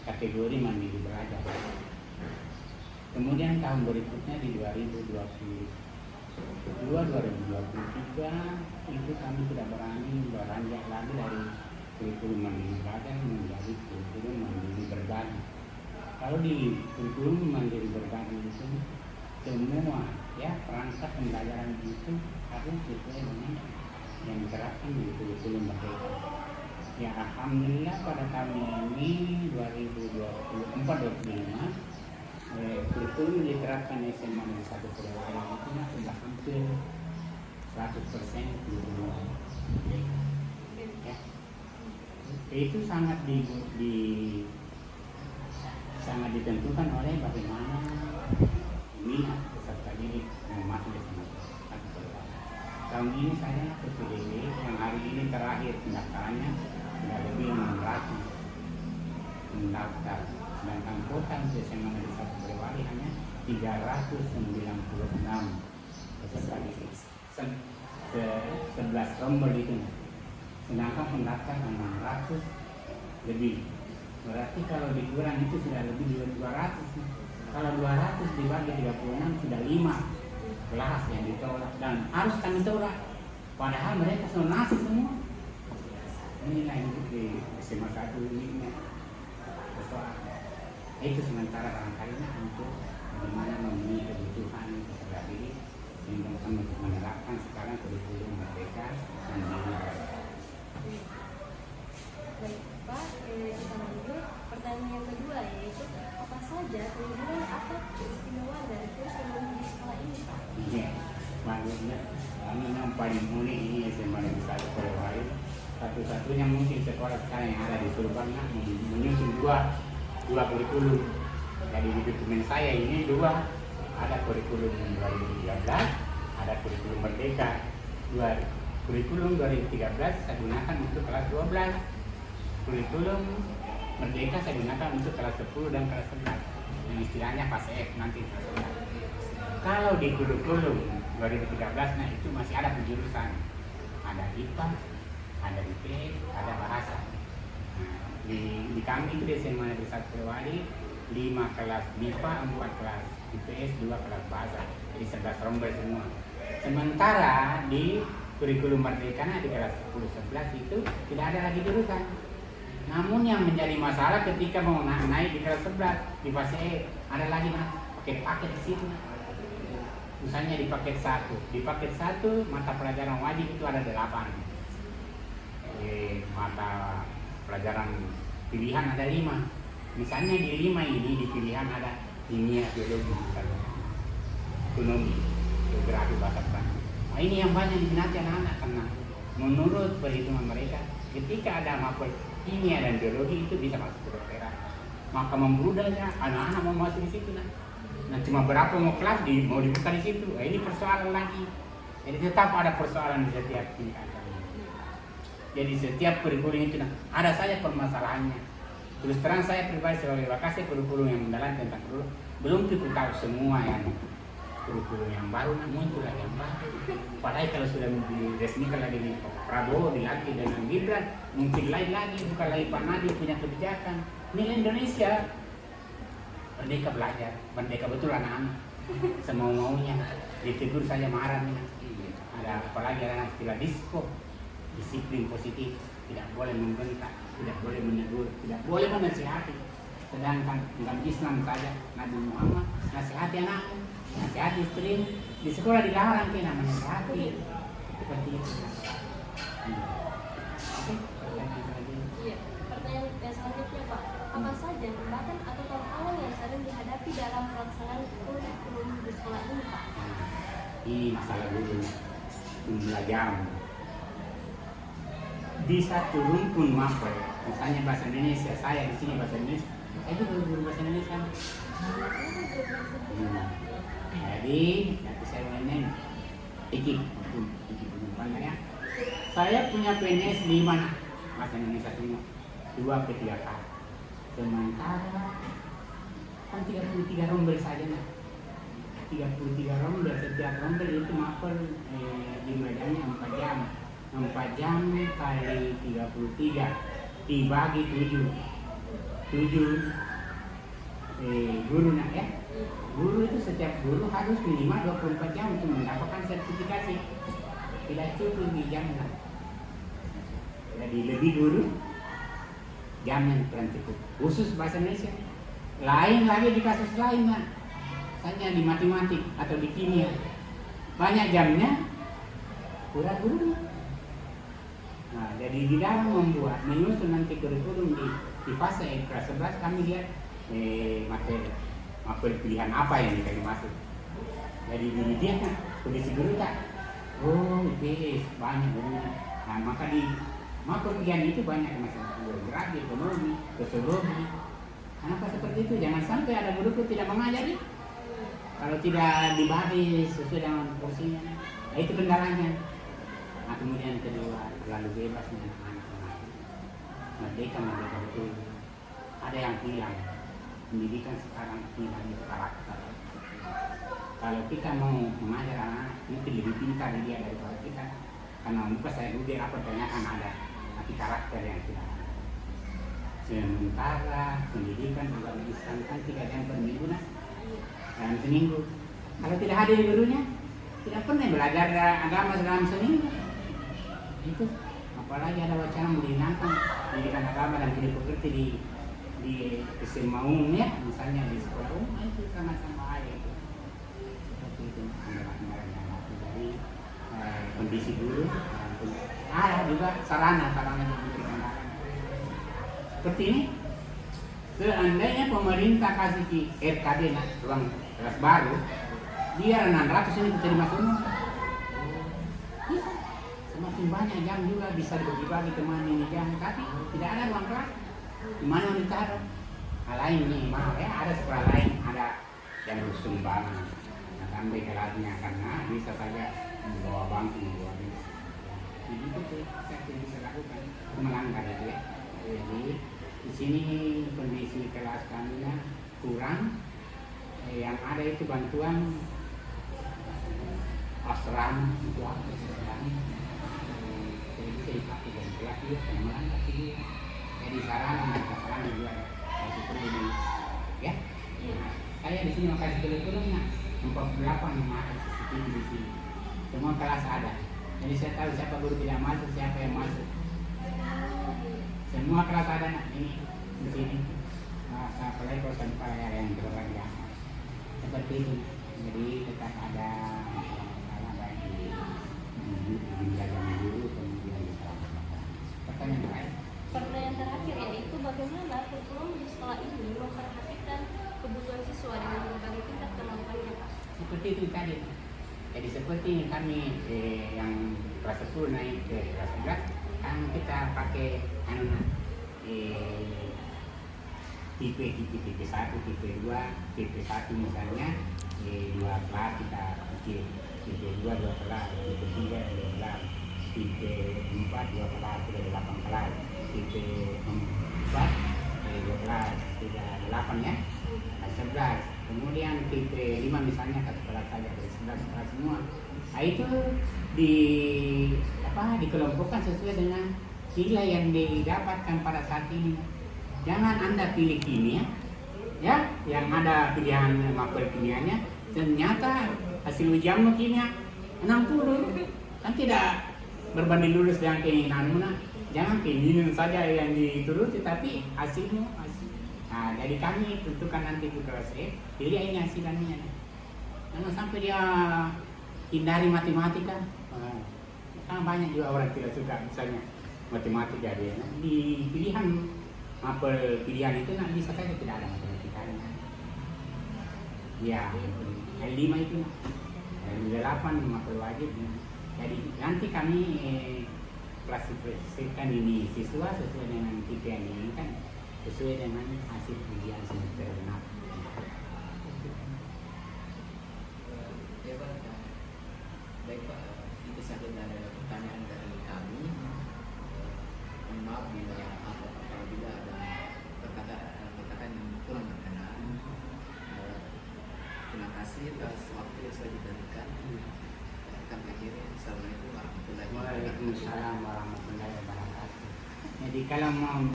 kategori mandiri belajar. Kemudian tahun berikutnya di 2023 itu kami tidak berani beranjak lagi dari kurikulum mandiri belajar menjadi kurikulum mandiri berbagi. Kalau di kurikulum mandiri berbagi itu semua ya perangkat pembelajaran itu harus sesuai dengan yang diterapkan di kurikulum merdeka. Ya alhamdulillah pada tahun ini 2024-2025 kurikulum diterapkan SMA Negeri 1 Polewali itu sudah hampir 100% ya. Itu sangat sangat ditentukan oleh bagaimana minat peserta didik yang masuk di SMA 1 Polewali. Tahun ini saya ke PDB yang hari ini terakhir pendaftarannya sudah lebih 600 mendaftar, sedangkan kuota untuk SMA Negeri 1 Polewali hanya 396 peserta didik. 11 rombel itu, sedangkan pendaftar 600 lebih. Berarti kalau dikurang itu sudah lebih dari 200. Kalau 200 dibagi 36 sudah 5 kelas yang ditolak dan harus kami tolak. Padahal mereka sonasi semua. Inilah yang di SMA 1 ini persoalan. Itu sementara barangkali untuk bagaimana memenuhi kebutuhan peserta didik sehingga kami menerapkan sekarang kurikulum merdeka dan mandiri. Baik Pak, kita lanjut. Pertanyaan yang kedua yaitu apa saja keunggulan atau keistimewaan dari kurikulum di sekolah ini Pak? Iya, maksudnya kami yang paling unik ini SMA Negeri 1 Polewali. Satu-satunya mungkin sekolah sekarang yang ada di Surabaya menyusun dua kurikulum. Jadi di dokumen saya ini dua, ada kurikulum 2013, ada kurikulum merdeka. Kurikulum 2013 saya gunakan untuk kelas 12, kurikulum merdeka saya gunakan untuk kelas 10 dan kelas 11, yang istilahnya fase F nanti. Kalau di kurikulum 2013 nah itu masih ada penjurusan, ada IPA, ada IPS, ada bahasa. Nah, di kami itu di SMA Negeri 1 Polewali 5 kelas MIPA, 4 kelas IPS, 2 kelas bahasa, jadi 11 rombel semua. Sementara di kurikulum merdeka di kelas 10-11 itu tidak ada lagi jurusan. Namun yang menjadi masalah ketika mau naik di kelas 11 di fase E, ada lagi paket-paket di situ. Misalnya di paket 1, mata pelajaran wajib itu ada 8. Mata pelajaran pilihan ada 5. Misalnya di 5 ini di pilihan ada kimia, biologi, ekonomi, geografi, bahasa Prancis. Nah, ini yang banyak diminati anak-anak karena menurut perhitungan mereka ketika ada mapel kimia dan biologi itu bisa masuk kedokteran. Maka membludaknya anak-anak mau masuk di situ nah cuma berapa mau kelas mau dibuka di situ. Nah, ini persoalan lagi. Jadi tetap ada persoalan di setiap tingkatan. Jadi setiap kurikulum itu ada saja permasalahannya. Terus terang saya pribadi sebagai Wakasek kurikulum yang mendalam tentang kurikulum belum cukup tahu semua yang kurikulum yang baru, muncul lagi yang baru. Padahal kalau sudah diresmikan lagi di Prabowo, dilatih dengan Gibran, mungkin lain lagi, bukan lagi Pak Nadiem punya kebijakan. Nilai Indonesia, merdeka belajar, merdeka betul anak-anak, semau-maunya, ditegur saja marah nih. Ada apalagi ada istilah disko, disiplin positif, tidak boleh membentak, tidak boleh menegur, tidak boleh menasihati. Sedangkan dalam Islam saja Nabi Muhammad nasihati anakmu, nasihati istrimu, di sekolah dilarang kita menasihati seperti itu. Oke, Iya, pertanyaan yang selanjutnya Pak, apa saja hambatan atau tantangan yang sering dihadapi dalam pelaksanaan kurikulum di sekolah ini Pak? Ini masalah dulu jumlah jam. Di satu rumpun mapel, misalnya bahasa Indonesia, saya di sini bahasa Indonesia, saya juga guru bahasa Indonesia. Jadi nanti saya mainin ikip ya. Saya punya PNS 5 bahasa Indonesia semua, 2 ke 3 kali. Sementara kan 33 rombel saja 33 rombel, setiap rombel itu mapel di medannya 4 jam. 4 jam kali 33 dibagi 7 tujuh guru nak ya. Guru itu setiap guru harus minimal 24 jam untuk mendapatkan sertifikasi. Tidak cukup di jam nak. Jadi lebih guru jamnya kurang cukup. Khusus bahasa Indonesia. Lain lagi di kasus lain nak. Misalnya di matematik atau di kimia. Banyak jamnya, kurang gurunya. Nah, jadi di dalam menyusun nanti kurikulum di fase kelas 11 kami lihat materi pilihan apa yang kita masuk. Jadi di dia kan kondisi guru tak, oh IPS banyak gurunya. Nah maka di pilihan itu banyak masalah geografi, ekonomi, sosiologi. Kenapa seperti itu? Jangan sampai ada guru itu tidak mengajari. Kalau tidak dibagi sesuai dengan porsinya, nah itu kendalanya. Nah kemudian kedua, terlalu bebasnya anak-anak. Merdeka betul. Ada yang hilang. Pendidikan sekarang hilang itu karakter. Kalau kita mau mengajar anak, itu lebih pintar dia daripada kita. Karena muka saya udah apa tanyakan ada, tapi karakter yang tidak ada. Sementara pendidikan juga disarankan 3 jam per minggu nah. Dalam seminggu. Kalau tidak hadir gurunya, tidak pernah belajar agama dalam seminggu. Itu apalagi ada wacana menghilangkan pendidikan agama dan tidak pekerti di SMA umumnya, misalnya di sekolah umum itu sama-sama bahaya. Seperti itu dari kondisi guru. Ada juga sarana yang diberikan. Seperti ini. Seandainya pemerintah kasih di RKD ruang kelas baru, dia 600 ini diterima semua. Bisa. Semakin banyak jam juga bisa dibagi-bagi teman ini jam, tapi tidak ada ruang kelas. Di mana ditaruh? Hal lain nih, mahal ya. Ada sekolah lain, ada yang bersumbangan. Nah, sampai kelasnya karena bisa saja membawa bangku, membawa ini. Jadi itu saya bisa lakukan melanggar itu ya. Jadi di sini kondisi kelas kami kurang, yang ada itu bantuan asrama itu apa sekarang, jadi bisa dipakai dan kelas juga pengembangan tapi dia jadi sarana juga masih perlu ya. Saya di sini makasih kurikulumnya 48 yang ada CCTV di sini, semua kelas ada, jadi saya tahu siapa guru tidak masuk, siapa yang masuk. Semua kelas ada nak ini di sini. Apalagi kalau sampai yang beragam seperti itu. Jadi tetap ada baik di belajar guru kemudian di sekolah. Pertanyaan terakhir. Pertanyaan terakhir yaitu bagaimana kurikulum di sekolah ini memperhatikan kebutuhan siswa dengan berbagai tingkat kemampuannya, Pak? Seperti itu tadi. Jadi seperti kami yang kelas 10 naik ke kelas 11 kan kita pakai tipe 1, tipe 2, tipe 1 misalnya 2 kelas kita pakai, tipe 2 kelas, tipe 3 2 kelas, tipe 4 2 kelas, sudah 8 kelas, tipe 4 2 kelas, sudah 8 ya, 11. Kemudian tipe 5 misalnya 1 kelas saja, dari 11 kelas semua. Nah itu dikelompokkan sesuai dengan nilai yang didapatkan pada saat ini. Jangan Anda pilih kimia, ya, yang ada pilihan mapel kimianya, ternyata hasil ujianmu kimia 60, kan tidak berbanding lurus dengan keinginanmu. Jangan keinginan saja yang dituruti, tapi hasilmu hasil. Nah, jadi kami tentukan nanti di kelas pilih ini hasilnya. Jangan sampai dia hindari matematika. Karena banyak juga orang tidak suka misalnya matematika dia. Di pilihan mapel pilihan itu bisa saja tidak ada matematikanya. Ya, L5 itu, L8 mapel wajib. Jadi nanti kami klasifikasikan ini siswa sesuai dengan tipe yang diinginkan, sesuai dengan hasil ujian semester genap. Ya Pak, baik Pak, itu saja dari pertanyaan dari kami. Mohon maaf bila apabila ada perkataan yang kurang berkenan. Terima kasih atas waktu yang sudah diberikan. Kami akhiri. Assalamualaikum warahmatullahi wabarakatuh. Waalaikumsalam warahmatullahi wabarakatuh. Jadi kalau mau